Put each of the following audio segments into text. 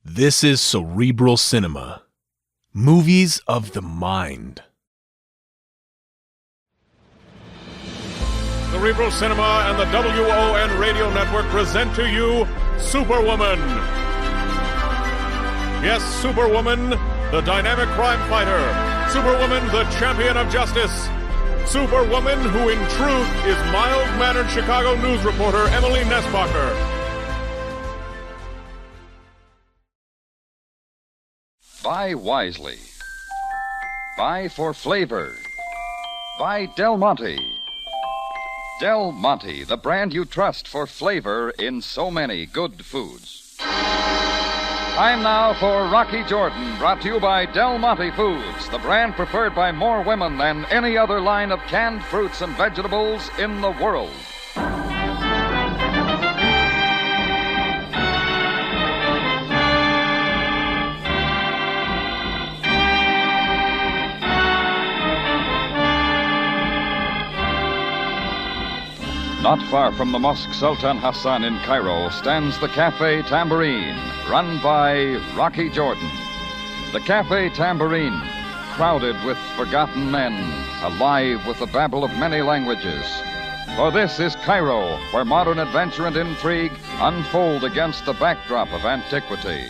This is Cerebral Cinema. Movies of the mind. Cerebral Cinema and the WON Radio Network present to you Superwoman. Yes, Superwoman, the dynamic crime fighter. Superwoman, the champion of justice. Superwoman, who in truth is mild-mannered Chicago news reporter Emily Nesbacher. Buy wisely. Buy for flavor. Buy Del Monte. Del Monte, the brand you trust for flavor in so many good foods. Time now for Rocky Jordan, brought to you by Del Monte Foods, the brand preferred by more women than any other line of canned fruits and vegetables in the world. Not far from the Mosque Sultan Hassan in Cairo stands the Cafe Tambourine, run by Rocky Jordan. The Cafe Tambourine, crowded with forgotten men, alive with the babble of many languages. For this is Cairo, where modern adventure and intrigue unfold against the backdrop of antiquity.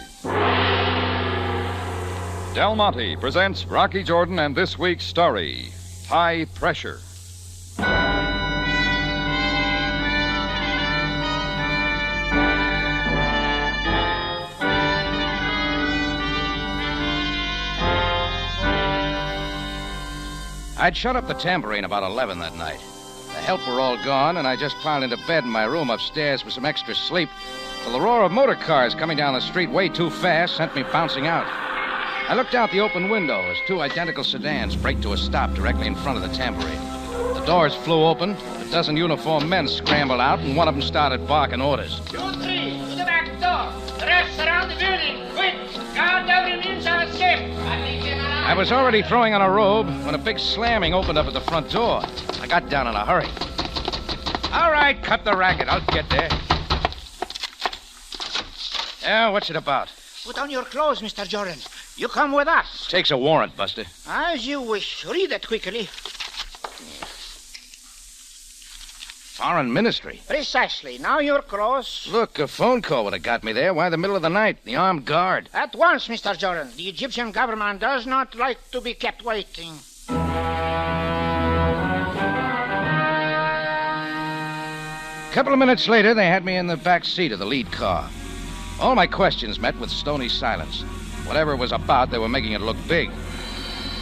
Del Monte presents Rocky Jordan and this week's story, High Pressure. I'd shut up the Tambourine about 11 that night. The help were all gone, and I just piled into bed in my room upstairs for some extra sleep till the roar of motor cars coming down the street way too fast sent me bouncing out. I looked out the open window as two identical sedans braked to a stop directly in front of the Tambourine. The doors flew open, a dozen uniformed men scrambled out, and one of them started barking orders. 2, 3, to the back door. The rest surround the building. Quick! Guard every means of escape. I was already throwing on a robe when a big slamming opened up at the front door. I got down in a hurry. All right, cut the racket. I'll get there. Yeah, what's it about? Put on your clothes, Mr. Jordan. You come with us. Takes a warrant, Buster. As you wish. Read it quickly. Foreign Ministry. Precisely. Now you're cross. Look, a phone call would have got me there. Why the middle of the night? The armed guard. At once, Mr. Jordan. The Egyptian government does not like to be kept waiting. A couple of minutes later, they had me in the back seat of the lead car. All my questions met with stony silence. Whatever it was about, they were making it look big.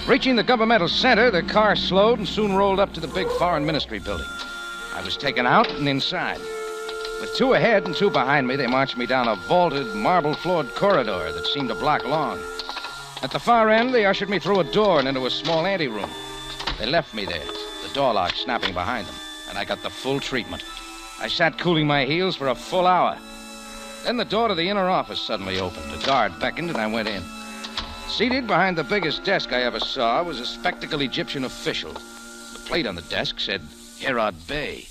Reaching the governmental center, the car slowed and soon rolled up to the big Foreign Ministry building. I was taken out and inside. With two ahead and two behind me, they marched me down a vaulted, marble-floored corridor that seemed a block long. At the far end, they ushered me through a door and into a small anteroom. They left me there, the door lock snapping behind them, and I got the full treatment. I sat cooling my heels for a full hour. Then the door to the inner office suddenly opened. A guard beckoned, and I went in. Seated behind the biggest desk I ever saw was a spectacled Egyptian official. The plate on the desk said, Herod Bey.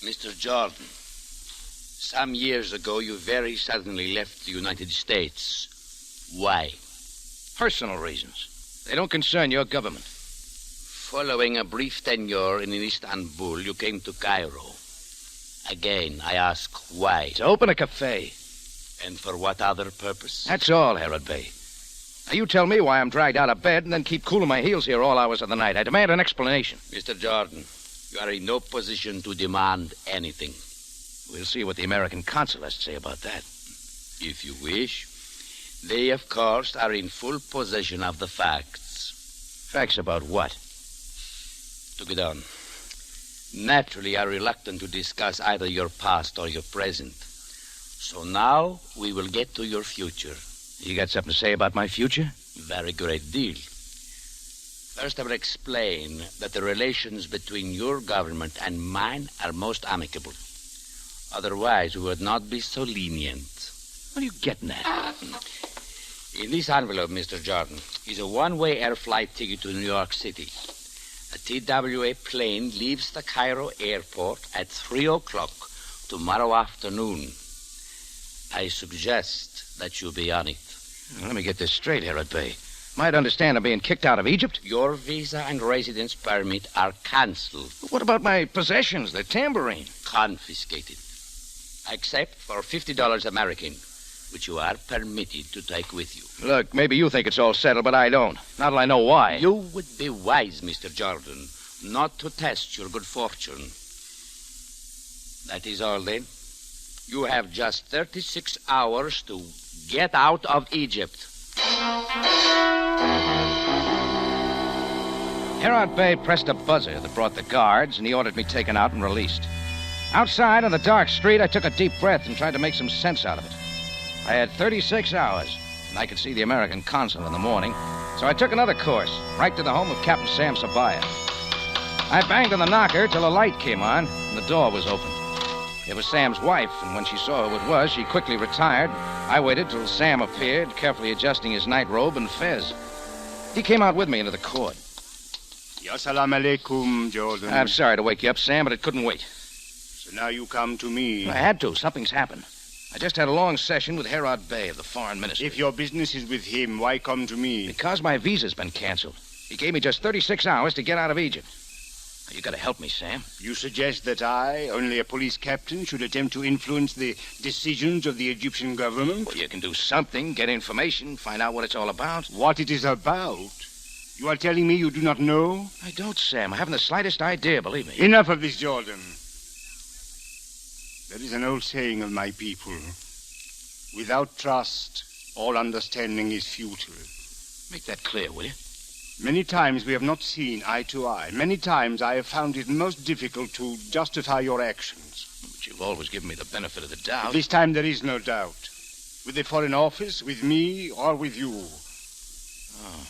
Mr. Jordan, some years ago you very suddenly left the United States. Why? Personal reasons. They don't concern your government. Following a brief tenure in Istanbul, you came to Cairo. Again, I ask why. To open a cafe. And for what other purpose? That's all, Herod Bey. Now you tell me why I'm dragged out of bed and then keep cooling my heels here all hours of the night. I demand an explanation. Mr. Jordan, you are in no position to demand anything. We'll see what the American consul has to say about that. If you wish. They, of course, are in full possession of the facts. Facts about what? To get on. Naturally, are reluctant to discuss either your past or your present. So now we will get to your future. You got something to say about my future? Very great deal. First, I will explain that the relations between your government and mine are most amicable. Otherwise, we would not be so lenient. What are you getting at? In this envelope, Mr. Jordan, is a one-way air flight ticket to New York City. A TWA plane leaves the Cairo airport at 3 o'clock tomorrow afternoon. I suggest that you be on it. Let me get this straight, Herod Bey. Might understand I'm being kicked out of Egypt. Your visa and residence permit are cancelled. What about my possessions, the tambourine? Confiscated. Except for $50 American, which you are permitted to take with you. Look, maybe you think it's all settled, but I don't. Not till I know why. You would be wise, Mr. Jordan, not to test your good fortune. That is all, then. You have just 36 hours to get out of Egypt. Herod Bey pressed a buzzer that brought the guards, and he ordered me taken out and released. Outside on the dark street, I took a deep breath and tried to make some sense out of it. I had 36 hours, and I could see the American consul in the morning, so I took another course, right to the home of Captain Sam Sabaya. I banged on the knocker till a light came on, and the door was open. It was Sam's wife, and when she saw who it was, she quickly retired. I waited till Sam appeared, carefully adjusting his night robe and fez. He came out with me into the court. Assalamu alaikum, Jordan. I'm sorry to wake you up, Sam, but it couldn't wait. So now you come to me. I had to. Something's happened. I just had a long session with Herod Bey of the Foreign Ministry. If your business is with him, why come to me? Because my visa's been canceled. He gave me just 36 hours to get out of Egypt. Now, you gotta help me, Sam. You suggest that I, only a police captain, should attempt to influence the decisions of the Egyptian government? Well, you can do something, get information, find out what it's all about. What it is about? You are telling me you do not know? I don't, Sam. I haven't the slightest idea, believe me. Enough of this, Jordan. There is an old saying of my people. Without trust, all understanding is futile. Make that clear, will you? Many times we have not seen eye to eye. Many times I have found it most difficult to justify your actions. But you've always given me the benefit of the doubt. This time there is no doubt. With the Foreign Office, with me, or with you. Oh.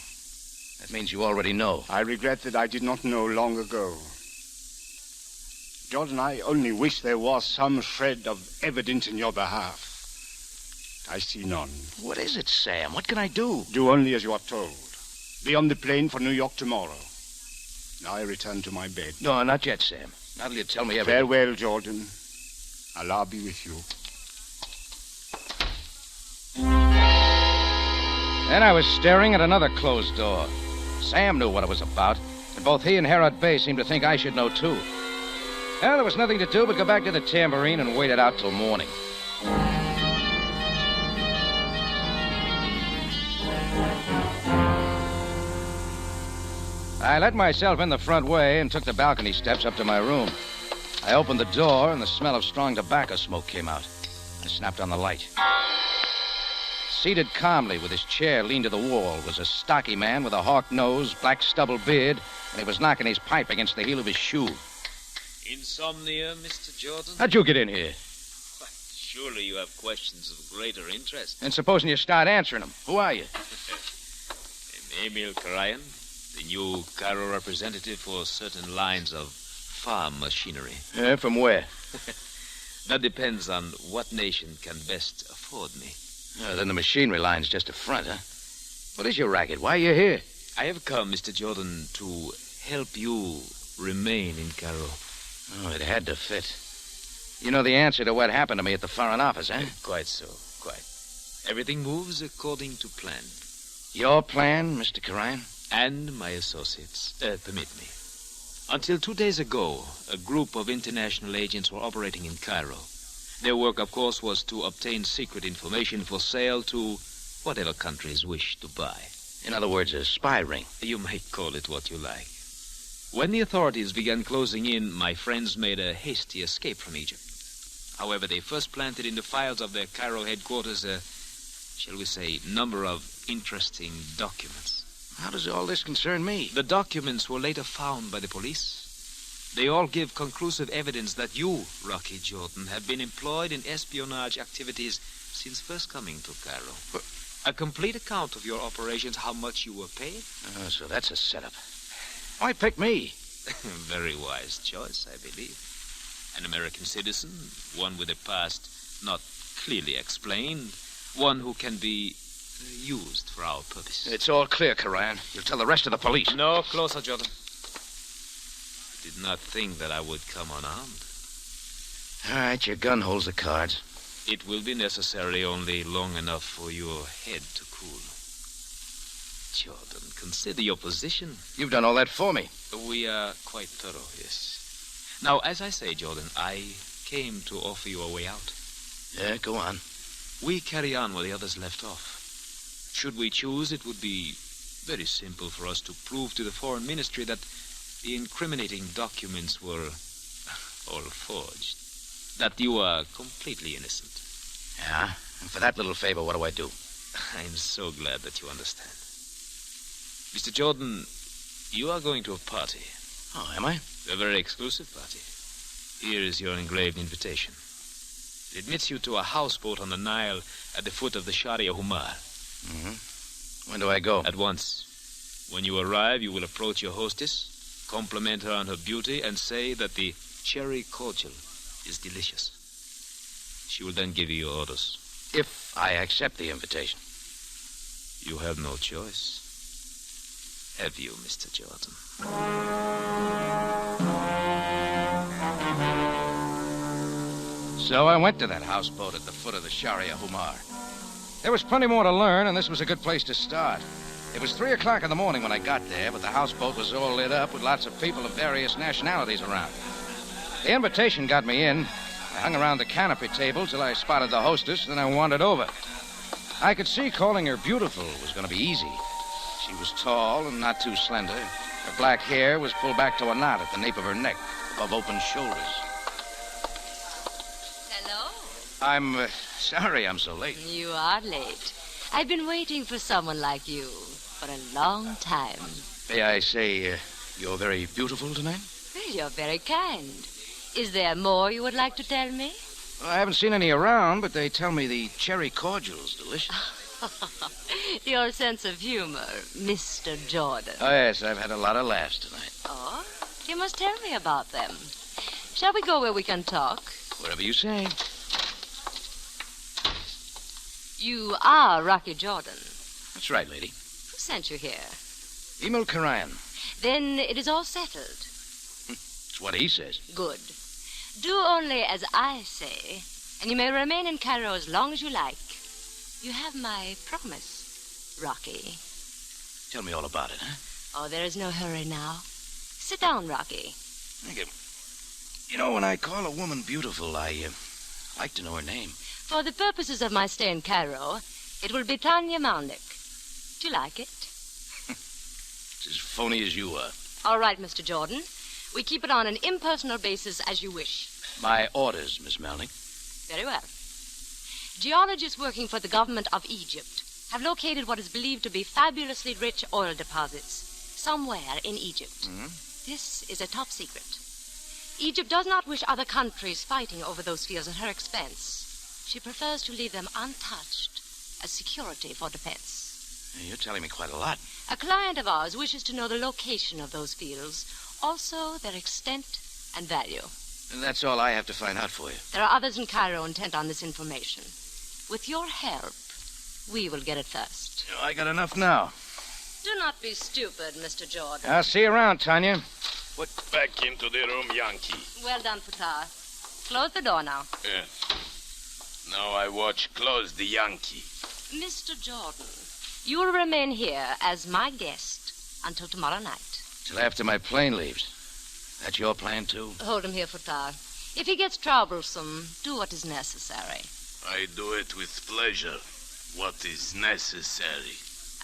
That means you already know. I regret that I did not know long ago. Jordan, I only wish there was some shred of evidence in your behalf. I see none. What is it, Sam? What can I do? Do only as you are told. Be on the plane for New York tomorrow. Now I return to my bed. No, not yet, Sam. Not till you tell me everything. Farewell, Jordan. Allah be with you. Then I was staring at another closed door. Sam knew what it was about, and both he and Herod Bey seemed to think I should know, too. Well, there was nothing to do but go back to the tambourine and wait it out till morning. I let myself in the front way and took the balcony steps up to my room. I opened the door, and the smell of strong tobacco smoke came out. I snapped on the light. Seated calmly with his chair leaned to the wall was a stocky man with a hawk nose, black stubble beard, and he was knocking his pipe against the heel of his shoe. Insomnia, Mr. Jordan? How'd you get in here? Surely you have questions of greater interest. And supposing you start answering them, who are you? I'm Emil Karayan, the new Cairo representative for certain lines of farm machinery. From where? That depends on what nation can best afford me. Then the machinery line's just a front, huh? What is your racket? Why are you here? I have come, Mr. Jordan, to help you remain in Cairo. Oh, it had to fit. You know the answer to what happened to me at the Foreign Office, huh? Quite so, quite. Everything moves according to plan. Your plan, Mr. Karayan? And my associates. Permit me. Until 2 days ago, a group of international agents were operating in Cairo. Their work, of course, was to obtain secret information for sale to whatever countries wish to buy. In other words, a spy ring. You might call it what you like. When the authorities began closing in, my friends made a hasty escape from Egypt. However, they first planted in the files of their Cairo headquarters a, shall we say, number of interesting documents. How does all this concern me? The documents were later found by the police. They all give conclusive evidence that you, Rocky Jordan, have been employed in espionage activities since first coming to Cairo. But a complete account of your operations, how much you were paid. Oh, so that's a setup. Why pick me? Very wise choice, I believe. An American citizen, one with a past not clearly explained, one who can be used for our purposes. It's all clear, Karayan. You'll tell the rest of the police. No, closer, Jordan. I did not think that I would come unarmed. All right, your gun holds the cards. It will be necessary only long enough for your head to cool. Jordan, consider your position. You've done all that for me. We are quite thorough, yes. Now, as I say, Jordan, I came to offer you a way out. Yeah, go on. We carry on where the others left off. Should we choose, it would be very simple for us to prove to the Foreign Ministry that the incriminating documents were all forged. That you are completely innocent. Yeah? And for that little favor, what do I do? I'm so glad that you understand. Mr. Jordan, you are going to a party. Oh, am I? A very exclusive party. Here is your engraved invitation. It admits you to a houseboat on the Nile at the foot of the Sharia Humar. Mm-hmm. When do I go? At once. When you arrive, you will approach your hostess, compliment her on her beauty, and say that the cherry cordial is delicious. She will then give you your orders. If I accept the invitation. You have no choice. Have you, Mr. Jordan? So I went to that houseboat at the foot of the Sharia Humar. There was plenty more to learn, and this was a good place to start. It was 3 o'clock in the morning when I got there, but the houseboat was all lit up with lots of people of various nationalities around. The invitation got me in. I hung around the canopy table till I spotted the hostess, then I wandered over. I could see calling her beautiful was going to be easy. She was tall and not too slender. Her black hair was pulled back to a knot at the nape of her neck, above open shoulders. Hello. I'm sorry I'm so late. You are late. I've been waiting for someone like you for a long time. May I say you're very beautiful tonight? Well, you're very kind. Is there more you would like to tell me? Well, I haven't seen any around, but they tell me the cherry cordial's delicious. Your sense of humor, Mr. Jordan. Oh, yes, I've had a lot of laughs tonight. Oh? You must tell me about them. Shall we go where we can talk? Whatever you say. You are Rocky Jordan. That's right, lady. Who sent you here? Emil Karayan. Then it is all settled. It's what he says. Good. Do only as I say, and you may remain in Cairo as long as you like. You have my promise, Rocky. Tell me all about it, huh? Oh, there is no hurry now. Sit down, Rocky. Thank you. You know, when I call a woman beautiful, I like to know her name. For the purposes of my stay in Cairo, it will be Tanya Malnik. Do you like it? It's as phony as you are. All right, Mr. Jordan. We keep it on an impersonal basis as you wish. My orders, Miss Malnik. Very well. Geologists working for the government of Egypt have located what is believed to be fabulously rich oil deposits somewhere in Egypt. Mm-hmm. This is a top secret. Egypt does not wish other countries fighting over those fields at her expense. She prefers to leave them untouched as security for defense. You're telling me quite a lot. A client of ours wishes to know the location of those fields, also their extent and value. And that's all I have to find out for you. There are others in Cairo intent on this information. With your help, we will get it first. I got enough now. Do not be stupid, Mr. Jordan. I'll see you around, Tanya. What? Back into the room, Yankee. Well done, Putar. Close the door now. Yes. Now I watch close the Yankee. Mr. Jordan, you will remain here as my guest until tomorrow night. Till after my plane leaves. That's your plan, too? Hold him here, Putar. If he gets troublesome, do what is necessary. I do it with pleasure. What is necessary.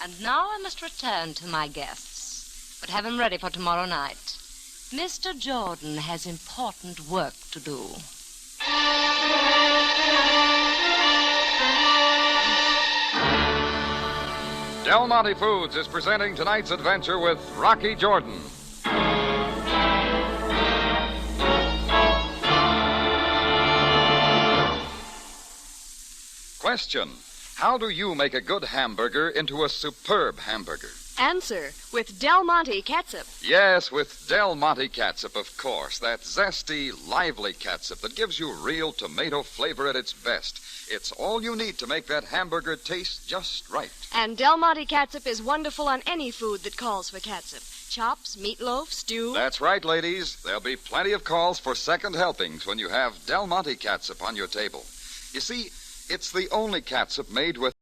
And now I must return to my guests, but have him ready for tomorrow night. Mr. Jordan has important work to do. Del Monte Foods is presenting tonight's adventure with Rocky Jordan. Question: how do you make a good hamburger into a superb hamburger? Answer: with Del Monte catsup. Yes, with Del Monte catsup, of course. That zesty, lively catsup that gives you real tomato flavor at its best. It's all you need to make that hamburger taste just right. And Del Monte catsup is wonderful on any food that calls for catsup. Chops, meatloaf, stew. That's right, ladies. There'll be plenty of calls for second helpings when you have Del Monte catsup on your table. You see, it's the only catsup made with